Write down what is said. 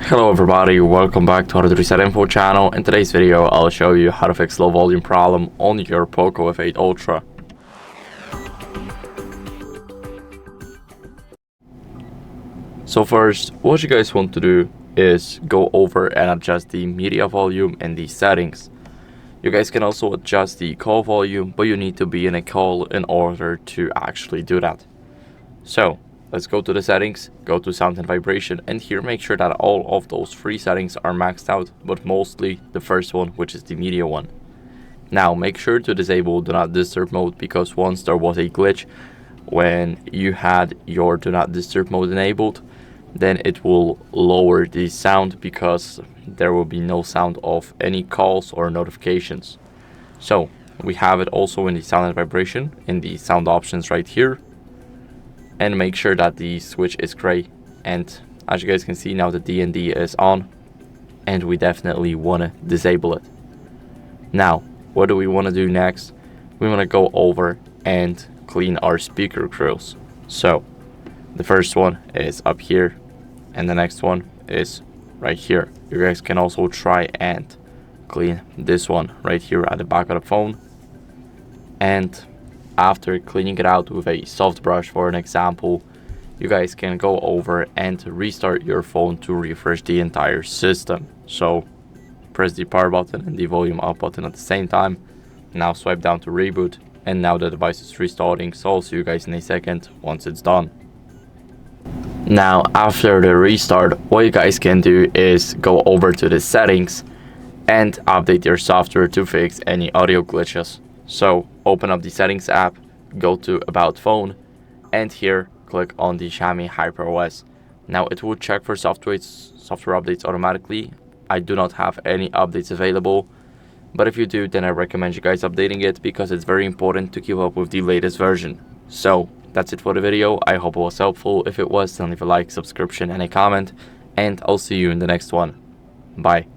Hello everybody, welcome back to HardReset.Info channel. In today's video, I'll show you how to fix low volume problem on your POCO F8 Ultra. So first, what you guys want to do is go over and adjust the media volume and the settings. You guys can also adjust the call volume, but you need to be in a call in order to actually do that. So let's go to the settings, go to sound and vibration, and here make sure that all of those three settings are maxed out, but mostly the first one, which is the media one. Now make sure to disable do not disturb mode, because once there was a glitch when you had your do not disturb mode enabled, then it will lower the sound because there will be no sound of any calls or notifications. So we have it also in the sound and vibration in the sound options right here. And make sure that the switch is gray, and as you guys can see now the D&D is on, and we definitely want to disable it. Now what do we want to do next? We want to go over and clean our speaker grills. So the first one is up here and the next one is right here. You guys can also try and clean this one right here at the back of the phone, and after cleaning it out with a soft brush, for an example, you guys can go over and restart your phone to refresh the entire system. So press the power button and the volume up button at the same time. Now swipe down to reboot, and now the device is restarting, so I'll see you guys in a second once it's done. Now after the restart, what you guys can do is go over to the settings and update your software to fix any audio glitches. So open up the settings app, go to about phone, and here click on the Xiaomi HyperOS. Now it will check for software updates automatically. I do not have any updates available, but if you do, then I recommend you guys updating it, because it's very important to keep up with the latest version. So that's it for the video. I hope it was helpful. If it was, then leave a like, subscription, and a comment, and I'll see you in the next one. Bye.